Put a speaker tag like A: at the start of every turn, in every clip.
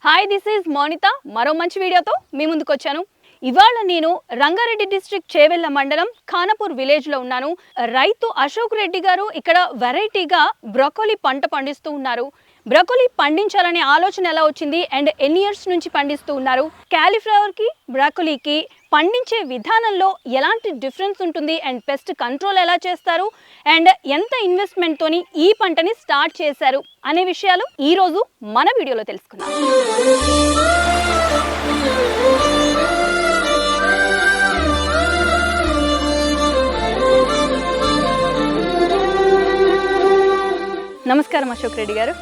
A: Hi this is Monitha మరో మంచి వీడియోతో మీ ముందుకు వచ్చాను. ఇవాళ నేను రంగారెడ్డి డిస్ట్రిక్ట్ చేవెళ్ళ మండలం ఖానాపూర్ విలేజ్లో ఉన్నాను. రైతు అశోక్ రెడ్డి గారు ఇక్కడ వెరైటీగా బ్రోకోలీ పంట పండిస్తూ ఉన్నారు. బ్రోకోలీ పండించాలనే ఆలోచన ఎలా వచ్చింది అండ్ ఎన్ని ఇయర్స్ నుంచి పండిస్తూ ఉన్నారు, క్యాలీఫ్లవర్కి బ్రోకోలీకి పండించే విధానంలో ఎలాంటి డిఫరెన్స్ ఉంటుంది అండ్ పెస్ట్ కంట్రోల్ ఎలా చేస్తారు అండ్ ఎంత ఇన్వెస్ట్మెంట్తోని ఈ పంటని స్టార్ట్ చేశారు అనే విషయాలు ఈరోజు మన వీడియోలో తెలుసుకుందాం. నమస్కారం అశోక్ రెడ్డి గారు.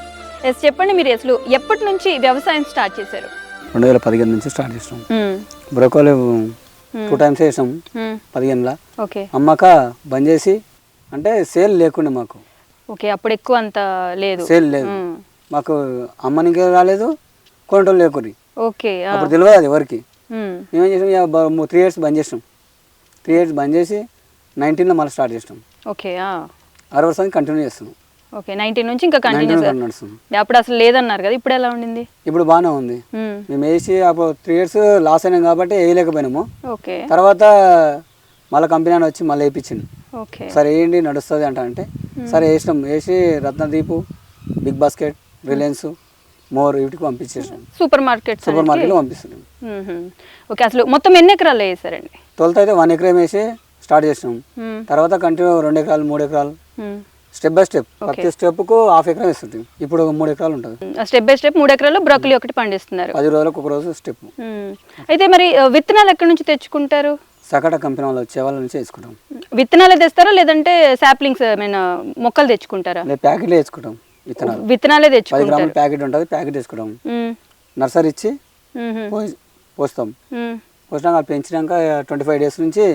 A: చెప్పండి, మీరు అసలు ఎప్పటి నుంచి వ్యవసాయం స్టార్ట్ చేశారు?
B: 2015 నుంచి స్టార్ట్ చేసాం. బ్రోకోలీ 2 టైమ్స్ వేసాం 15లా.
A: ఓకే.
B: అమ్మక బంద్ చేసి అంటే సేల్ లేకుండా మాకు.
A: ఓకే, అప్పుడు ఎక్కువ అంత లేదు,
B: సేల్ లేదు మాకు, అమ్మనికి రాలేదు, కొనటం లేకుని.
A: ఓకే.
B: అప్పుడు తెలియదు అది ఎవరికి. మేమేం చేసాం, 3 ఇయర్స్ బంద్ చేసాం. 3 ఇయర్స్ బంద్ చేసి 19లో మళ్ళీ స్టార్ట్ చేసాం.
A: ఓకే.
B: 6 వర్షానికి కంటిన్యూ చేస్తున్నాం.
A: ఓకే, 19 నుంచి ఇంకా కంటిన్యూ
B: నడుస్తుంది.
A: అప్పుడు అసలు లేదన్నారు కదా, ఇప్పుడు ఎలా ఉండింది?
B: ఇప్పుడు బాగానే ఉంది. మేము వేసి అప్పుడు 3 ఇయర్స్ లాస్ అయినాం కాబట్టి వేయలేకపోయినాము.
A: ఓకే.
B: తర్వాత మళ్ళీ కంపెనీ అని వచ్చి మళ్ళీ వేయించింది.
A: ఓకే,
B: సరే వేయండి నడుస్తుంది అంటే సరే వేసినాం. వేసి Ratnadeep, big basket, Reliance, more వీటికి పంపించేసాం.
A: సూపర్ మార్కెట్లో
B: పంపిస్తున్నాం.
A: ఓకే, అసలు మొత్తం ఎన్ని ఎకరాలు వేసారండి?
B: తొలుత అయితే 1 ఎకరం వేసి స్టార్ట్ చేసినాం. తర్వాత కంటిన్యూ 2 ఎకరాలు 3 ఎకరాలు స్టెప్ బై స్టెప్, ప్రతి స్టెప్ కు 1/2 ఎకరం వేస్తుంటాం. ఇప్పుడు 3 ఎకరాలు ఉంటుంది.
A: స్టెప్ బై స్టెప్ 3 ఎకరాల్లో బ్రోకలీ ఒకటి పండిస్తున్నారు.
B: 10 రోజులకు ఒక రోజు స్టెప్.
A: అయితే మరి విత్తనాలు ఎక్కడి నుంచి తెచ్చుకుంటారు?
B: సకట కంపెనీ వాళ్ళు వచ్చే వాళ్ళ నుంచి వేసుకుంటాం.
A: విత్తనాలు తెస్తారా లేదంటే సాప్లింగ్స్ మొక్కలు తెచ్చుకుంటారా?
B: ప్యాకెట్లు వేసుకుంటాం.
A: విత్తనాలే తెచ్చుకుంటాం.
B: 10 గ్రాముల ప్యాకెట్ ఉంటుంది, ప్యాకెట్ వేసుకుంటాం. నర్సరీ ఇచ్చి పోస్తాం. పోసినాక అది పెంచినాక 25 డేస్ నుంచి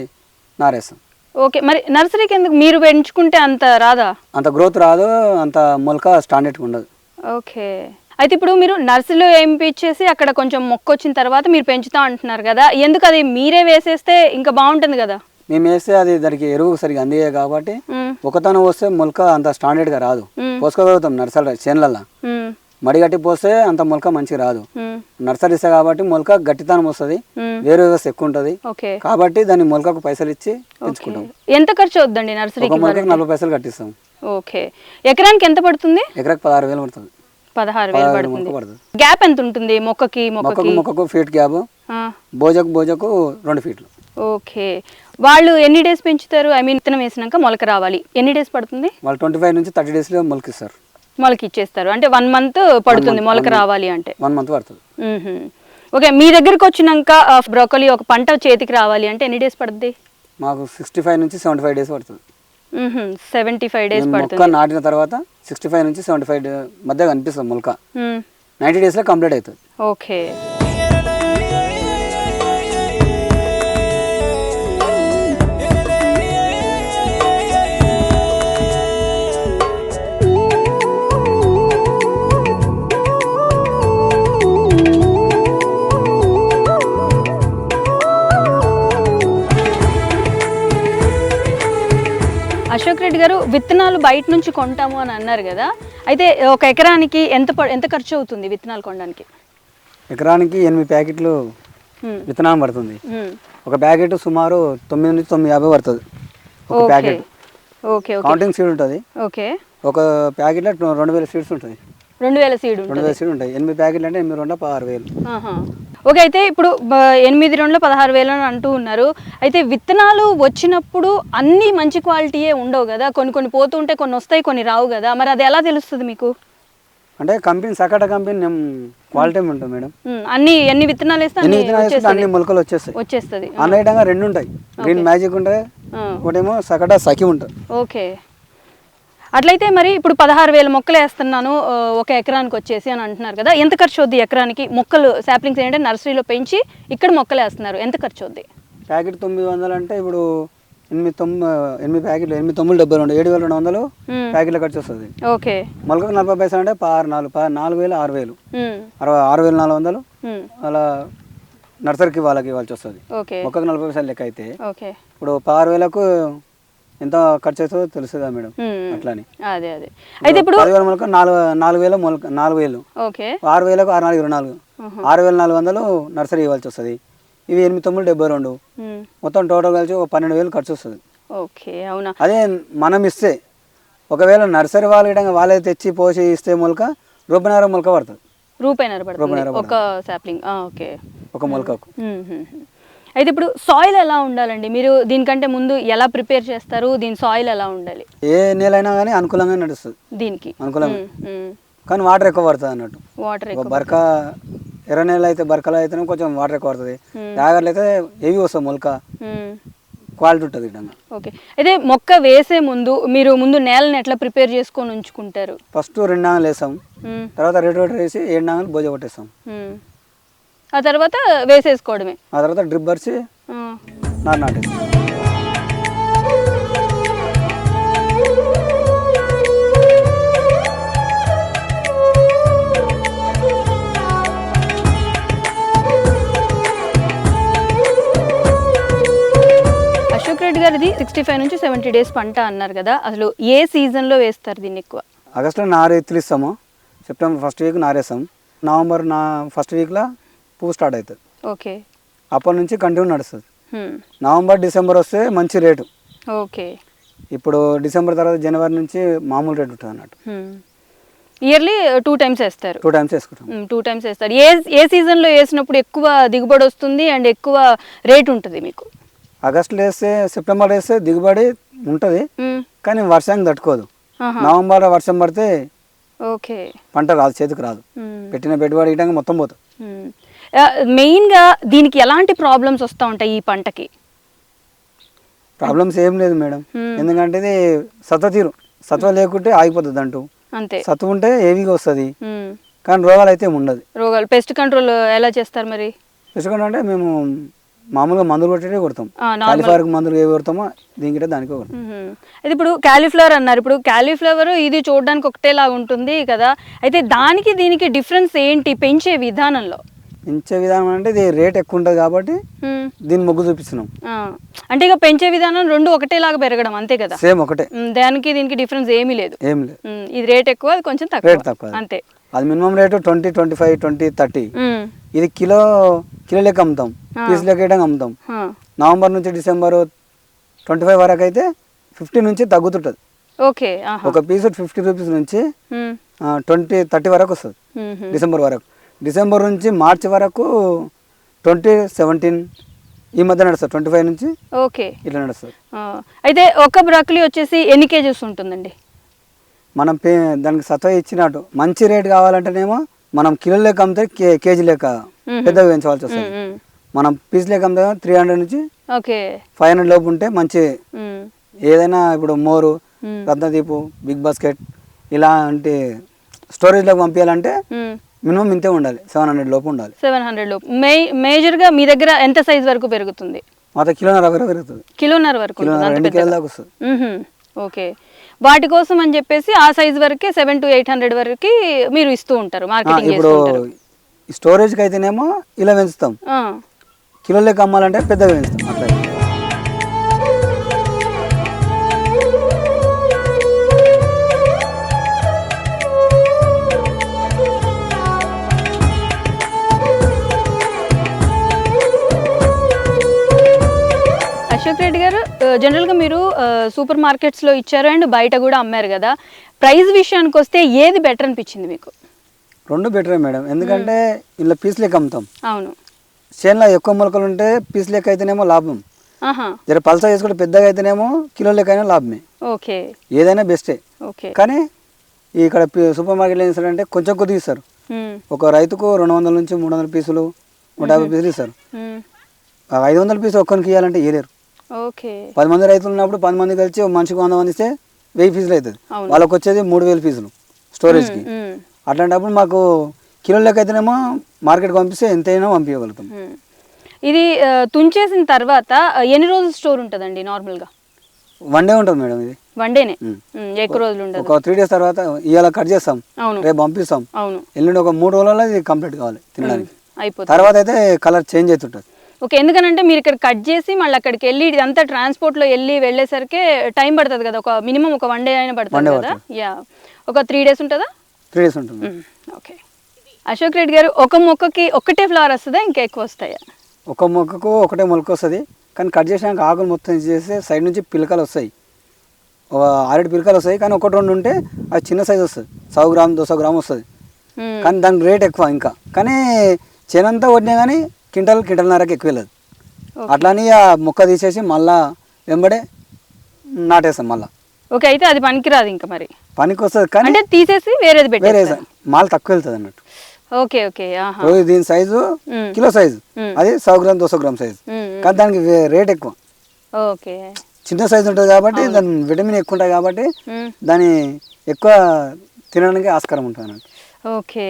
B: నారేస్తాం.
A: ఓకే, మరి నర్సరీకి ఎందుకు మీరు పెంచుకుంటే అంత రాదా?
B: అంత గ్రోత్ రాదు, అంత మొలక స్టాండర్డ్గా ఉండదు.
A: ఓకే. అయితే ఇప్పుడు మీరు నర్సరీలో ఎంపిచ్చేసి అక్కడ కొంచెం మొక్క వచ్చిన తర్వాత మీరు పెంచుతా అంటున్నారు కదా, ఎందుకు అది మీరే వేసేస్తే ఇంకా బాగుంటుంది కదా?
B: మేము వేస్తే అది దానికి ఎరువు సరిగా అందియే కాబట్టి ఒకతనం వస్తే మొలక అంత స్టాండర్డ్గా రాదు. పోసుకోగలుగుతాం నర్సరీ చేనులల్లో. మడి గట్టి పోస్తే అంత మొలక మంచిగా రాదు. నర్సరీ ఇస్తే కాబట్టి మొలక గట్టితనం వస్తుంది, వేరే వ్యవస్థ ఎక్కువ ఉంటుంది కాబట్టి దాన్ని మొలకకు పైసలు ఇచ్చి పెంచుకుంటాం.
A: ఎంత ఖర్చు అవుతుందండి నర్సరీ?
B: మొలకకు 40 పైసలు కట్టిస్తాం.
A: ఓకే. ఎకరానికి ఎంత పడుతుంది?
B: ఎకరాకి 16,000 పడుతుంది.
A: 16,000 పడుతుంది. గ్యాప్ ఎంత ఉంటుంది మొక్కకు?
B: ఫీట్ గ్యాప్, బోజకు 2 ఫీట్లు.
A: ఓకే. వాళ్ళు ఎన్ని డేస్ పెంచుతారు? ఐ మీన్ విత్తనం వేసినాక మొలక రావాలి, ఎన్ని డేస్ పడుతుంది?
B: వాళ్ళు 25 నుంచి 30 డేస్లో మొలకిస్తారు.
A: మొలక ఇచ్చేస్తారు అంటే 1 మంత్ పడుతుంది మొలక రావాలి అంటే?
B: 1 మంత్ పడుతుంది.
A: ఓకే, మీ దగ్గరకు వచ్చినాక బ్రోకోలీ ఒక పంట చేతికి రావాలి అంటే ఎన్ని డేస్ పడుతుంది?
B: మాకు 65 నుంచి 75 డేస్ పడుతుంది.
A: 75 డేస్ పడుతుంది.
B: మొక్క నాటిన తర్వాత 65 నుంచి 75 మధ్య కనిపిస్తుంది మొలక. 90 డేస్లో కంప్లీట్ అవుతుంది.
A: ఓకే. అశోక్ రెడ్డి గారు, విత్తనాలు బయట నుంచి కొంటాము అని అన్నారు కదా, అయితే ఒక ఎకరానికి ఎంత ఖర్చు అవుతుంది విత్తనాలు కొనడానికి?
B: ఎకరానికి 8 ప్యాకెట్లు విత్తనం పడుతుంది. ఒక ప్యాకెట్ సుమారు 9 నుంచి 950 పడుతుంది. ఒక ప్యాకెట్.
A: ఓకే.
B: కౌంటింగ్ సీడ్ ఉంటుంది.
A: ఓకే.
B: ఒక ప్యాకెట్లో 2000 సీడ్స్ ఉంటుంది.
A: 2000 సీడ్
B: 2000 సీడ్ ఉంటాయి. 8 ప్యాకెట్లు అంటే 8 2 16,000.
A: ఓకే. అయితే ఇప్పుడు 8 2 16,000 అని అంటూ ఉన్నారు. అయితే విత్తనాలు వచ్చినప్పుడు అన్ని మంచి క్వాలిటీయే ఉండవు కదా, కొన్ని పోతూ ఉంటే కొన్ని వస్తాయి, కొన్ని రావు కదా, మరి అది ఎలా తెలుస్తుంది మీకు?
B: అంటే కంపెనీ సకట కంపెనీ క్వాలిటీ ఉంటుంది మేడం.
A: ఎన్ని విత్తనాలు వేస్తే
B: అన్ని మొలకలు వచ్చేస్తుంది. అన్నిటంగా 2 ఉంటాయి. గ్రీన్ మ్యాజిక్ ఉంటాయి, ఒకటేమో సకట సఖి ఉంటుంది.
A: ఓకే. అట్లయితే మరి ఇప్పుడు 16,000 మొక్కలు వేస్తున్నాను ఒక ఎకరానికి వచ్చేసి అని అంటున్నారు కదా, ఎంత ఖర్చు అవుద్ది ఎకరానికి? మొక్కలు సాప్లింగ్స్ ఏంటంటే నర్సరీలో పెంచి ఇక్కడ మొక్కలు వేస్తున్నారు, ఎంత ఖర్చు అవుద్ది?
B: ప్యాకెట్ 900 అంటే ఇప్పుడు 8 ప్యాకెట్లు 8 9 72 7,200 ప్యాకెట్ల ఖర్చు వస్తుంది.
A: ఓకే.
B: మొలకకు 40 పైసలు అంటే 4,000 6,000 6,400 అలా నర్సరీకి వాళ్ళకి ఇవ్వాల్సి వస్తుంది. మొక్కకు 40 పైసలు లెక్క అయితే ఇప్పుడు 6,000కు ఎంత ఖర్చు అవుతుందో తెలుస్తుందా మేడం? అట్లాని
A: అదే అయితే ఇప్పుడు
B: 10,000 మొలక 4,000 మొలక 4,000. ఓకే. 6,000కు 6 4 24 6,400 నర్సరీ ఇవ్వాల్సి వస్తుంది. ఇవి 8,972 మొత్తం టోటల్ కలిసి ఒక 12,000 ఖర్చు వస్తుంది.
A: ఓకే, అవునా?
B: అదే మనం ఇస్తే ఒకవేళ నర్సరీ వాళ్ళే తెచ్చి పోసి ఇస్తే మొలక రూపాయిన్నర మొలక పడుతుంది.
A: రూపాయిన్నర పడుతుంది ఒక సాప్లింగ్. ఓకే,
B: ఒక మొలకకు.
A: అయితే ఇప్పుడు సాయిల్ ఎలా ఉండాలండి? మీరు దీనికంటే ముందు ఎలా ప్రిపేర్ చేస్తారు? దీని సాయిల్ ఎలా ఉండాలి?
B: ఏ నేలైనా కానీ అనుకూలంగా నడుస్తుంది
A: దీనికి,
B: అనుకూలంగా. కానీ వాటర్ ఎక్కువ పడుతుంది అన్నట్టు.
A: వాటర్
B: బరక ఎర్ర నేల అయితే బరకలో అయితేనే కొంచెం వాటర్ ఎక్కువ పడుతుంది. యాగర్లు అయితే ఏవి వస్తుంది మొలక క్వాలిటీ ఉంటుంది.
A: ఓకే, అయితే మొక్క వేసే ముందు మీరు నేలని ఎట్లా ప్రిపేర్ చేసుకొని ఉంచుకుంటారు?
B: ఫస్ట్ 2 నాగలు వేస్తాం, తర్వాత రెడ్ వేసి 7 నాగలు బోజ కొట్టేస్తాం.
A: ఆ తర్వాత వేసేసుకోవడమే.
B: ఆ తర్వాత డ్రిప్ పరిచి నాటేస్తాం.
A: అశోక్ రెడ్డి గారిది 65 నుంచి 70 డేస్ పంట అన్నారు కదా, అసలు ఏ సీజన్లో వేస్తారు దీన్ని ఎక్కువ?
B: ఆగస్టులో నారు ఎత్తులిస్తాము, సెప్టెంబర్ ఫస్ట్ వీక్ నారేస్తాం, నవంబర్ ఫస్ట్ వీక్లో పువ్వు స్టార్ట్ అవుతుంది.
A: ఓకే,
B: అప్పటి నుంచి కంటిన్యూ నడుస్తుంది. నవంబర్ డిసెంబర్ వస్తే మంచి రేటు.
A: ఓకే,
B: ఇప్పుడు డిసెంబర్ తర్వాత జనవరి నుంచి మామూలు రేటు ఉంటుంది అన్నట్టు.
A: ఇయర్లీ 2 టైమ్స్ వేస్తారు?
B: 2 టైమ్స్ వేసుకుంటాం.
A: 2 టైమ్స్ వేస్తారు. ఏ సీజన్లో వేసినప్పుడు ఎక్కువ దిగుబడి వస్తుంది అండ్ ఎక్కువ రేట్ ఉంటుంది మీకు?
B: ఆగస్టులో వేస్తే సెప్టెంబర్ వేస్తే దిగుబడి ఉంటుంది, కానీ వర్షానికి తట్టుకోదు. నవంబర్ వర్షం పడితే
A: ఓకే
B: పంట రాదు, చేతికి రాదు. పెట్టిన పెట్టుబడి ఇటంగా మొత్తం పోతుంది.
A: మెయిన్గా దీనికి ఎలాంటి ప్రాబ్లమ్స్ వస్తూ ఉంటాయి ఈ పంటకి?
B: ప్రాబ్లమ్స్ ఏం లేదు మేడం, ఎందుకంటే ఇది సత్వ లేకుంటే ఆగిపోతుంది అంటూ.
A: అంతే,
B: సత్వ ఉంటే ఏవిగా వస్తుంది, కానీ రోగాలు అయితే ఉండదు.
A: రోగాలు పెస్ట్ కంట్రోల్ ఎలా చేస్తారు మరి?
B: పెస్ట్ కంట్రోల్ అంటే మేము మామూలుగా మందులు కొట్టేటే కొడతాం. కాలీఫ్లవర్కి మందులు ఏవి కొడతామో దీనికి దానికి కొడతాం.
A: అయితే ఇప్పుడు కాలీఫ్లవర్ అన్నారు, ఇప్పుడు కాలీఫ్లవర్ ఇది చూడడానికి ఒకటేలాగా ఉంటుంది కదా, అయితే దానికి దీనికి డిఫరెన్స్ ఏంటి పెంచే విధానంలో?
B: పెంచే విధానం అంటే ఇది రేట్ ఎక్కువ ఉంటుంది కాబట్టి దీన్ని మొగ్గు చూపిస్తున్నాం.
A: అంటే ఇక పెంచే విధానం రెండు ఒకటేలాగా పెరగడం అంతే కదా?
B: సేమ్ ఒకటే,
A: దానికి దీనికి డిఫరెన్స్ ఏమీ లేదు. ఇది రేట్ ఎక్కువ, అది కొంచెం తక్కువ అంతే.
B: అది మినిమం రేటు 20, 25, 20, 30. ఇది కిలో లెక్క అమ్ముతాం, పీస్ లెక్క అమ్ముతాం. నవంబర్ నుంచి డిసెంబర్ 25 వరకు అయితే 50 నుంచి తగ్గుతుంటది.
A: ఓకే,
B: ఒక పీస్ 50 రూపీస్ నుంచి 20, 30 వరకు వస్తుంది డిసెంబర్ వరకు. డిసెంబర్ నుంచి మార్చి వరకు 20, 17 ఈ మధ్య నడుస్తుంది. 25 నుంచి
A: ఓకే
B: ఇట్లా నడుస్తుంది.
A: అయితే ఒక బ్రాకలీ వచ్చేసి ఎన్ని కేజీస్ ఉంటుందండి?
B: మనం దానికి సత్వ ఇచ్చినట్టు మంచి రేట్ కావాలంటేనేమో మనం కిలో లెక్క అమ్మితే కేజీ లెక్క పెద్దగా పెంచవలసి వస్తుంది. మనం పీస్ లెక్క అమ్మితే 300 నుంచి 500 లోపు ఉంటే మంచి. ఏదైనా ఇప్పుడు మోరు, రత్నదీపు, బిగ్ బాస్కెట్ ఇలాంటి స్టోరేజ్లోకి పంపించాలంటే మినిమం ఇంతే ఉండాలి, 700 లోపు ఉండాలి.
A: 700 లోపు. మేజర్గా మీ దగ్గర ఎంత సైజ్ వరకు పెరుగుతుంది?
B: మాతో కిలోన్నర వరకు పెరుగుతుంది.
A: కిలోన్నర వరకు,
B: 2 కిలోల దాకా వస్తుంది.
A: ఓకే, వాటి కోసం అని చెప్పేసి ఆ సైజ్ వరకే 700 to 800 వరకు మీరు ఇస్తూ ఉంటారు, మార్కెటింగ్
B: ఇప్పుడు స్టోరేజ్కి అయితేనేమో ఇలా పెంచుతాం, కిలో లెక్క అమ్మాలంటే పెద్దగా పెంచుతాం అట్లా.
A: అశోక్ రెడ్డి గారు, జనరల్గా మీరు సూపర్ మార్కెట్స్లో ఇచ్చారు అండ్ బయట కూడా అమ్మారు కదా, ప్రైస్ విషయానికి వస్తే ఏది బెటర్ అనిపించింది మీకు?
B: రెండు బెటరే మేడం, ఎందుకంటే ఇలా పీస్ లెక్క అమ్ముతాం.
A: అవును,
B: చేనులో ఎక్కువ మొలకలు ఉంటే పీస్ లెక్క అయితేనేమో లాభం, జర పల్సా చేసుకుంటే పెద్దగా అయితేనేమో కిలో లెక్క అయినా లాభమే.
A: ఓకే,
B: ఏదైనా బెస్టే.
A: ఓకే,
B: కానీ ఇక్కడ సూపర్ మార్కెట్లో ఏం ఇస్తారంటే కొంచెం కొద్దిగా ఇస్తారు. ఒక రైతుకు 200 నుంచి 300 పీసులు, 150 పీసులు ఇస్తారు. 500 పీసులు ఒక్కరికి ఇవ్వాలంటే ఇవ్వలేరు.
A: ఓకే,
B: 10 మంది రైతులు ఉన్నప్పుడు 10 మంది కలిసి మనిషికి 100 మంది ఇస్తే 1000 పీసులు అవుతుంది. వాళ్ళకి వచ్చేది 3000 పీసులు స్టోరేజ్కి. అట్లాంటప్పుడు మాకు కిలో లెక్క అయితేనేమో మార్కెట్కి పంపిస్తే ఎంతైనా పంపించగలుగుతాం.
A: ఇది తుంచేసిన తర్వాత ఎన్ని రోజులు స్టోర్ ఉంటుందండి నార్మల్గా?
B: 1 డే ఉంటుంది మేడం. ఇది
A: 1 డేనే, ఎక్కువ రోజులు ఉండదు.
B: ఒక 3 డేస్ తర్వాత ఇవాళ కట్ చేస్తాం, రేపు పంపిస్తాం, ఎల్లుండి ఒక 3 రోజులలో ఇది కంప్లీట్ కావాలి తినడానికి. అయిపోతుంది. తర్వాత అయితే కలర్ చేంజ్ అవుతుంటుంది.
A: ఓకే, ఎందుకనంటే మీరు ఇక్కడ కట్ చేసి మళ్ళీ అక్కడికి వెళ్ళి ఇదంతా ట్రాన్స్పోర్ట్లో వెళ్ళేసరికి టైం పడుతుంది కదా, ఒక మినిమం ఒక 1 డే అయినా పడుతుంది కదా. యా, ఒక 3 డేస్ ఉంటుందా?
B: 3 డేస్ ఉంటుంది.
A: ఓకే, అశోక్ రెడ్డి గారు ఒక మొక్కకి ఒకటే ఫ్లవర్ వస్తుందా ఇంకా ఎక్కువ వస్తాయా?
B: ఒక మొక్కకు ఒకటే మొలక వస్తుంది, కానీ కట్ చేసినాక ఆకులు మొత్తం చేస్తే సైడ్ నుంచి పిలకలు వస్తాయి, 6 పిలకలు వస్తాయి. కానీ 1-2 ఉంటే అది చిన్న సైజు వస్తుంది, 100 గ్రామ్ 200 గ్రామ్ వస్తుంది. కానీ దానికి రేట్ ఎక్కువ ఇంకా. కానీ చేనంతా కొట్టినా కానీ కింటల్నరకి ఎక్కువ వెళ్ళదు. అట్లానే ఆ మొక్క తీసేసి మళ్ళా వెంబడే నాటేస్తాం మళ్ళీ.
A: ఓకే, అయితే అది పనికిరాదు ఇంకా మరి.
B: పనికి వస్తుంది కానీ
A: అంటే తీసేసి వేరేది పెట్టేస్తారు.
B: మాల్ తక్కువ వెళ్తుంది అన్నట్టు.
A: Okay okay.
B: దీని సైజు కిలో సైజు, అది 100 గ్రామ్ 200 గ్రామ్ సైజు. కానీ దానికి రేట్ ఎక్కువ.
A: ఓకే,
B: చిన్న సైజు ఉంటుంది కాబట్టి దాని విటమిన్ ఎక్కువ ఉంటుంది కాబట్టి దాని ఎక్కువ తినడానికి ఆస్కారం ఉంటుంది అన్నట్టు.
A: ఓకే.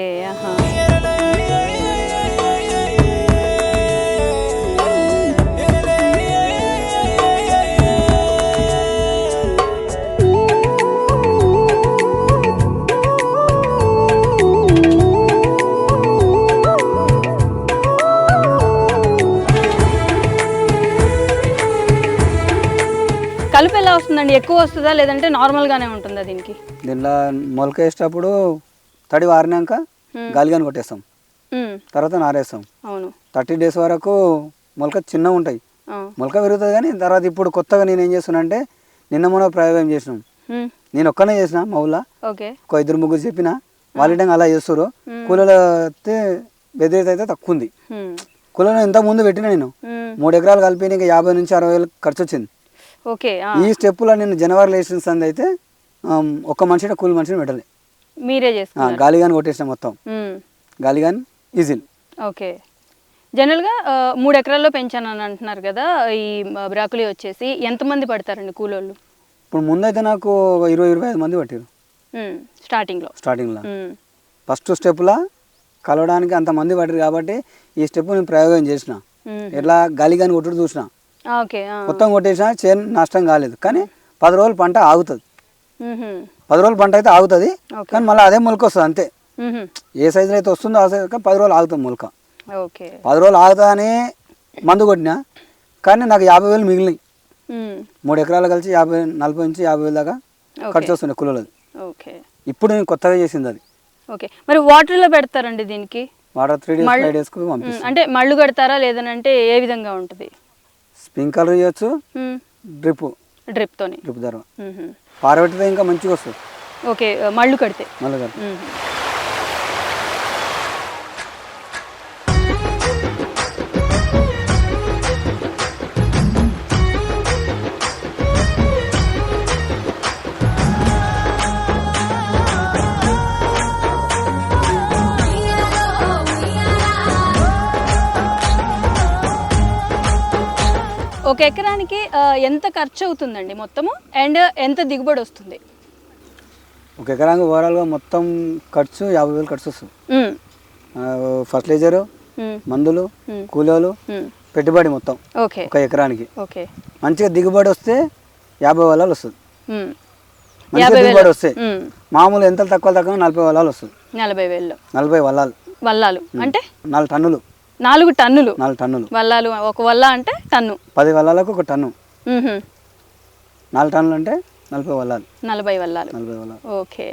A: కలుపు ఎలా వస్తుందండి? ఎక్కువ వస్తుందా లేదంటే నార్మల్గానే ఉంటుందా దీనికి?
B: దీంట్లో మొలక వేసేటప్పుడు తడి వారినాక గాలిగాని కొట్టేస్తాం, తర్వాత నారేస్తాం.
A: అవును,
B: 30 days వరకు మొలక చిన్నగా ఉంటాయి, మొలక పెరుగుతుంది. కానీ తర్వాత ఇప్పుడు కొత్తగా నేను ఏం చేస్తున్నా అంటే నిన్న మొన్న ప్రయోగం చేసినాం. నేను ఒక్కనే చేసిన మా ఊళ్ళో, ఒక 2-3 చెప్పిన వాళ్ళు అలా చేస్తారు. కూలీలు అయితే బెదిరిత అయితే తక్కువ ఉంది. కూలీలు ఇంత ముందు పెట్టినా నేను 3 ఎకరాలు కలిపి ఇంకా 50 నుంచి 60 వేలు ఖర్చు వచ్చింది.
A: ఓకే.
B: ఈ స్టెప్పులో నేను జనవరిలో వేసిన సంది అయితే ఒక్క మనిషి కూలి మనిషిని పెట్టలే,
A: మీరే చేసుకున్నారు.
B: గాలిగాని కొట్టేసిన మొత్తం, గాలిగాని ఈజీల్.
A: ఓకే. జనరల్గా 3 ఎకరాల్లో పెంచాను అని అంటున్నారు కదా, ఈ బ్రాకులీ వచ్చేసి ఎంతమంది పడతారండి కూలోళ్ళు?
B: ఇప్పుడు ముందైతే నాకు 20-25 మంది పట్టారు స్టార్టింగ్లో. ఫస్ట్ స్టెప్లో కలవడానికి అంతమంది పట్టారు కాబట్టి ఈ స్టెప్ నేను ప్రయోగం చేసిన. ఎట్లా గాలిగాని కొట్టుడు చూసిన, మొత్తం కొట్టేసినా చేను నష్టం కాలేదు. కానీ 10 రోజులు పంట ఆగుతుంది, 10 రోజులు పంట అయితే ఆగుతుంది. కానీ మళ్ళీ అదే మొలక వస్తుంది అంతే, ఏ సైజులో అయితే వస్తుందో ఆ సైజు. కానీ 10 రోజులు ఆగుతుంది మొలక. 10 రోజులు ఆగుతానే మందు కొట్టినా కానీ నాకు 50,000 మిగిలినాయి. 3 ఎకరాలు కలిసి 40 నుంచి 50,000 దాకా ఖర్చు వస్తుండే కూలీలది. ఇప్పుడు నేను కొత్తగా చేసింది అది.
A: ఓకే, మరి వాటర్లో పెడతారండి దీనికి?
B: వాటర్ 3 days 5 days పంపిస్తాను.
A: అంటే మళ్ళు కడతారా లేదనంటే ఏ విధంగా ఉంటుంది?
B: స్ప్రింక్లర్ చేయొచ్చు, డ్రిప్ ద్వారా పారబెట్టితే ఇంకా మంచిగా వస్తుంది.
A: ఓకే, మళ్ళు కడితే. ఒక ఎకరానికి ఎంత ఖర్చు అవుతుందండి మొత్తము, అండ్ ఎంత దిగుబడి వస్తుంది?
B: ఒక ఎకరానికి ఓవరాల్గా మొత్తం ఖర్చు 50,000 ఖర్చు వస్తుంది. ఫర్టిలైజరు, మందులు, కూలీలు, పెట్టుబడి మొత్తం ఒక ఎకరానికి. మంచిగా దిగుబడి వస్తే 50 వలాలు వస్తుంది. మంచిగా దిగుబడి వస్తే మామూలు ఎంత తక్కువ 40 వలాలు వస్తుంది. 40 వల్లాలు అంటే 4 టన్నులు.
A: 4 టన్నులు.
B: 4 టన్నులు
A: వల్లాలు. ఒక వల్ల అంటే టన్ను.
B: 10 వల్లాలకు 1 టన్ను. 4 టన్నులు అంటే 40 వల్లాలు.
A: 40 వల్లాలు. ఓకే.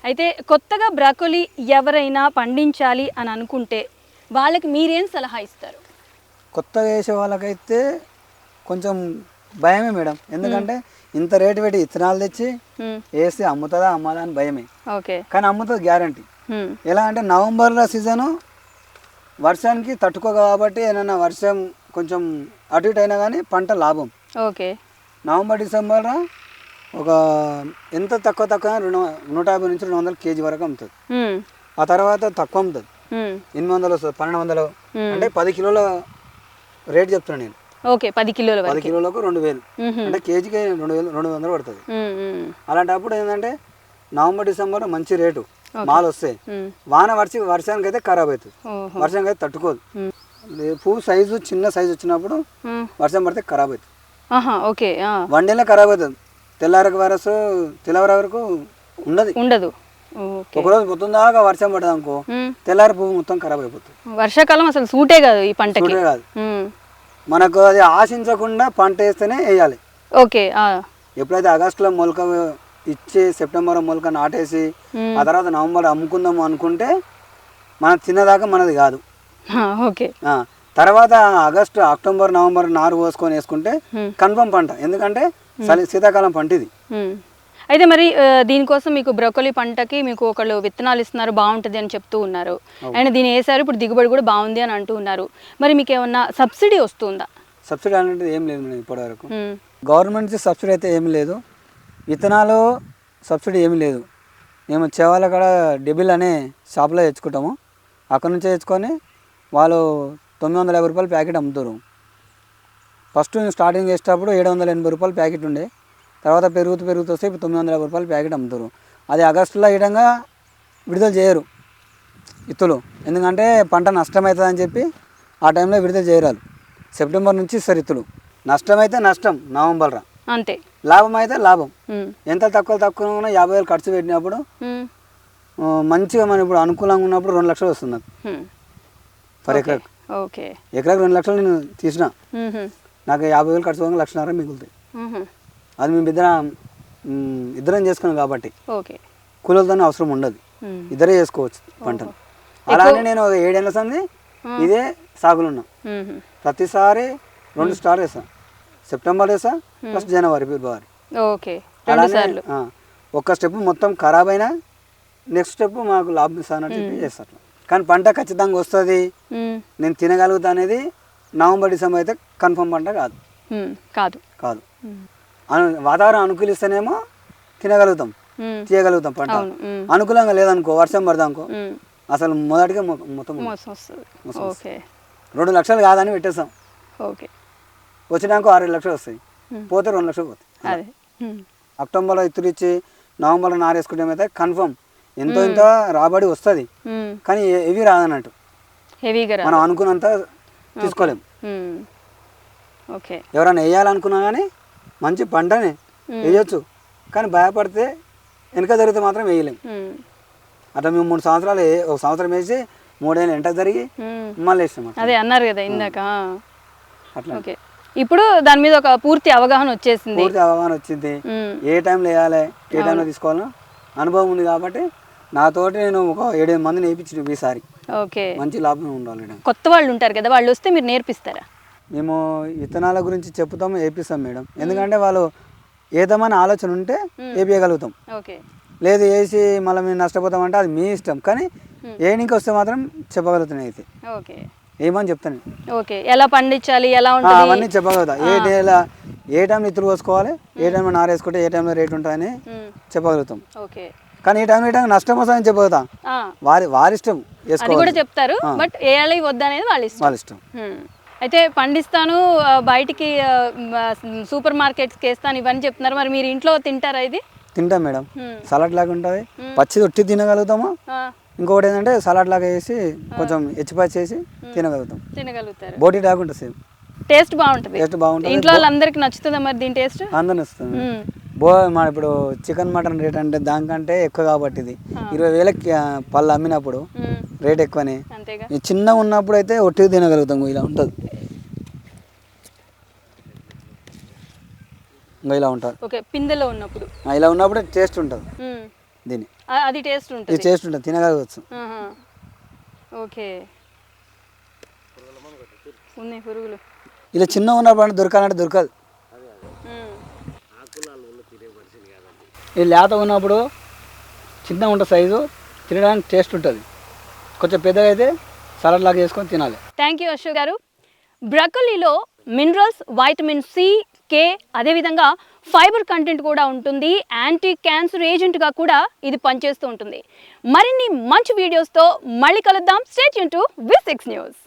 A: అయితే కొత్తగా బ్రాకోలీ ఎవరైనా పండించాలి అని అనుకుంటే వాళ్ళకి మీరేం సలహా ఇస్తారు?
B: కొత్తగా వేసే వాళ్ళకైతే కొంచెం భయమే మేడం, ఎందుకంటే ఇంత రేటు పెట్టి విత్తనాలు తెచ్చి వేస్తే అమ్ముతుందా అమ్మాలా అని భయమే. కానీ అమ్ముతుంది గ్యారంటీ. ఎలా అంటే నవంబర్లో సీజను వర్షానికి తట్టుకో కాబట్టి ఏదైనా వర్షం కొంచెం అటు ఇటు అయినా కానీ పంట లాభం. నవంబర్ డిసెంబర్ ఒక ఎంత తక్కువ 150 నుంచి 200 కేజీ వరకు అమ్ముతుంది. ఆ తర్వాత తక్కువ అమ్ముతుంది, 800 వస్తుంది, 1200. అంటే 10 కిలోల రేట్ చెప్తున్నాను నేను.
A: 10
B: కిలోలకు 2,000 అంటే కేజీకి 2,200 పడుతుంది. అలాంటప్పుడు ఏంటంటే నవంబర్ డిసెంబర్ మంచి రేటు మాల్ వస్తాయి. వాన వర్షానికి అయితే ఖరాబ్ అవుతుంది, వర్షానికి అయితే తట్టుకోదు. పువ్వు సైజు చిన్న సైజు వచ్చినప్పుడు వర్షం పడితే ఖరాబ్ అవుతుంది. 1 డేలో ఖరాబ్ అవుతుంది. తెల్లవారి వరకు ఉండదు. ఒకరోజు పొద్దున్న దాకా వర్షం పడదు అనుకో, తెల్లారి పువ్వు మొత్తం ఖరాబ్ అయిపోతుంది.
A: వర్షాకాలం అసలు సూటే కాదు ఈ పంటకి.
B: కాదు, మనకు అది ఆశించకుండా పంట వేస్తేనే వేయాలి. ఎప్పుడైతే ఆగస్టులో మొలక ఇచ్చి సెప్టెంబర్ మొలక నాటేసి ఆ తర్వాత నవంబర్ అమ్ముకుందాం అనుకుంటే మనం తిన్నదాకా మనది కాదు.
A: ఓకే.
B: తర్వాత ఆగస్టు అక్టోబర్ నవంబర్ నారు పోసుకొని వేసుకుంటే కన్ఫర్మ్ పంట, ఎందుకంటే శీతాకాలం పంట ఇది.
A: అయితే మరి దీనికోసం మీకు బ్రోకలీ పంటకి మీకు ఒకళ్ళు విత్తనాలు ఇస్తున్నారు, బాగుంటుంది అని చెప్తూ ఉన్నారు. అండ్ దీన్ని వేసారు, ఇప్పుడు దిగుబడి కూడా బాగుంది అని అంటూ ఉన్నారు. మరి మీకు ఏమన్నా సబ్సిడీ వస్తుందా?
B: సబ్సిడీ అనేది ఏం లేదు మేడం ఇప్పటివరకు. గవర్నమెంట్ నుంచి సబ్సిడీ అయితే ఏమి లేదు, విత్తనాలు సబ్సిడీ ఏమి లేదు. మేము చేవాల కాడ డెబిల్ అనే షాప్లో తెచ్చుకుంటాము, అక్కడ నుంచే తెచ్చుకొని వాళ్ళు 950 రూపాయలు ప్యాకెట్ అమ్ముతారు. ఫస్ట్ నేను స్టార్టింగ్ చేసేటప్పుడు 780 రూపాయలు ప్యాకెట్ ఉండే, తర్వాత పెరుగుతూ వస్తే ఇప్పుడు 950 రూపాయలు ప్యాకెట్ అమ్ముతారు. అది ఆగస్టులో ఈ విధంగా విడుదల చేయరు ఇత్తులు, ఎందుకంటే పంట నష్టమవుతుందని చెప్పి ఆ టైంలో విడుదల చేయరాదు. సెప్టెంబర్ నుంచి ఇస్తారు ఇత్తులు. నష్టమైతే నష్టం నవంబర్ రా,
A: అంతే.
B: లాభం అయితే లాభం. ఎంత తక్కువ 50,000 ఖర్చు పెట్టినప్పుడు మంచిగా మనం ఇప్పుడు అనుకూలంగా ఉన్నప్పుడు 2 లక్షలు వస్తుంది నాకు పర్ ఎకరాకు.
A: ఓకే,
B: ఎకరాకు 2 లక్షలు నేను తీసిన, నాకు 50,000 ఖర్చు పోగా 1,50,000 మిగులుతాయి. అది మేము ఇద్దరం చేసుకున్నాం కాబట్టి కూలీలతో అవసరం ఉండదు, ఇద్దరే చేసుకోవచ్చు పంటను. అలానే నేను 7 ఏళ్ళ సంది ఇదే సాగులు ఉన్నా. ప్రతిసారి 2 స్టార్ వేసా, సెప్టెంబర్ వేసా, ఫస్ట్ జనవరి ఫిబ్రవరి. అలానే ఒక్క స్టెప్ మొత్తం ఖరాబ్ అయినా నెక్స్ట్ స్టెప్ మాకు లాభం ఇస్తానని చెప్పి చేస్తారు. కానీ పంట ఖచ్చితంగా వస్తుంది, నేను తినగలుగుతా అనేది నవంబర్ డిసెంబర్ అయితే కన్ఫర్మ్ పంట కాదు. కాదు వాతావరణం అనుకూలిస్తేనేమో తినగలుగుతాం, తీయగలుగుతాం. పంట అనుకూలంగా లేదనుకో, వర్షం పడదనుకో, అసలు మొదటిగా మొత్తం 2 లక్షలు కాదని పెట్టేస్తాం. వచ్చినాక 6 లక్షలు వస్తాయి, పోతే 2 లక్షలు పోతాయి. అక్టోబర్లో ఇత్తులు ఇచ్చి నవంబర్లో నారేసుకుంటే అయితే కన్ఫర్మ్ ఎంతో ఇంత రాబడి వస్తుంది, కానీ హెవీ రాదన్నట్టు, మనం అనుకున్నంత తీసుకోలేము. ఎవరైనా వేయాలనుకున్నా కానీ మంచి పంటనే వేయచ్చు, కానీ భయపడితే వెనక జరిగితే మాత్రం వేయలేము. అట్లా మేము 3 సంవత్సరాలు ఒక సంవత్సరం వేసి 3 ఏళ్ళు ఎంట జరిగి మళ్ళీ వేస్తాం.
A: అదే అన్నారు కదా ఇందాక. అట్లా ఇప్పుడు దాని మీద ఒక పూర్తి అవగాహన
B: వచ్చింది, ఏ టైంలో వేయాలి, ఏ టైంలో తీసుకోవాలో అనుభవం ఉంది కాబట్టి నాతోటి నేను ఒక 7 మందిని వేయించిన ఈసారి. మంచి లాభం ఉండాలి.
A: కొత్త వాళ్ళు ఉంటారు కదా, వాళ్ళు వస్తే మీరు నేర్పిస్తారా?
B: మేము విత్తనాల గురించి చెప్తాము, వేపిస్తాం మేడం. ఎందుకంటే వాళ్ళు ఏదమని ఆలోచన ఉంటే వేపించగలుగుతాం, లేదు వేసి మళ్ళీ మేము నష్టపోతామంటే అది మీ ఇష్టం. కానీ ఏనికి వస్తే మాత్రం చెప్పగలుగుతున్నాయి, అయితే ఏమని చెప్తాను,
A: ఎలా పండించాలి, ఎలా
B: అవన్నీ చెప్పగలుగుతా. ఏ టైంలో ఇత్తులు పోసుకోవాలి, ఏ టైంలో నారేసుకుంటే ఏ టైంలో రేట్ ఉంటుందని చెప్పగలుగుతాం. కానీ ఈ టైంలో నష్టం వస్తుందని చెప్పగలుగుతాం, వారి ఇష్టం
A: చెప్తారు. బట్ వేయాలి వద్ద అనేది వాళ్ళ ఇష్టం. అయితే పండిస్తాను, బయటికి సూపర్ మార్కెట్స్కి వేస్తాను ఇవన్నీ చెప్తున్నారు. మరి మీరు ఇంట్లో తింటారా? ఇది
B: తింటాం మేడం, సలాడ్ లాగా ఉంటుంది, పచ్చిది ఒట్టి తినగలుగుతాము. ఇంకొకటి ఏంటంటే సలాడ్ లాగా వేసి కొంచెం హెచ్చిపచ్చి చేసి తినగలుగుతారు. బోటీ లాగా సేమ్
A: టేస్ట్ బాగుంటుంది. ఇంట్లో వాళ్ళందరికీ నచ్చుతుందా మరి దీని టేస్ట్?
B: అందరు నచ్చుతుంది. మన ఇప్పుడు చికెన్ మటన్ రేట్ అంటే దానికంటే ఎక్కువ కాబట్టి ఇది 20,000కి పళ్ళు అమ్మినప్పుడు రేట్ ఎక్కువనే. చిన్నగా ఉన్నప్పుడు అయితే ఒట్టిగా తినగలుగుతాం, ఇలా ఉంటుంది, ఇలా ఉంటుంది.
A: పిందెలో ఉన్నప్పుడు
B: ఇలా ఉన్నప్పుడు టేస్ట్ ఉంటుంది, దీని
A: అది టేస్ట్ ఉంటుంది,
B: టేస్ట్ ఉంటుంది, తినగలగచ్చు.
A: పురుగులు
B: ఇలా చిన్న ఉన్నప్పుడు దొరకాలంటే దొరకదు. ఈ లేత ఉన్నప్పుడు చిన్న ఉంటుంది సైజు, తినడానికి టేస్ట్ ఉంటుంది. కొంచెం పెద్దగా అయితే సలాడ్ లాగా చేసుకొని తినాలి.
A: Thank you Ashok garu. బ్రొకొలీలో minerals, vitamin C, కే, అదేవిధంగా ఫైబర్ కంటెంట్ కూడా ఉంటుంది. యాంటీ క్యాన్సర్ ఏజెంట్గా కూడా ఇది పనిచేస్తూ ఉంటుంది. మరిన్ని మంచి వీడియోస్తో మళ్ళీ కలుద్దాం. Stay tune to V6 news.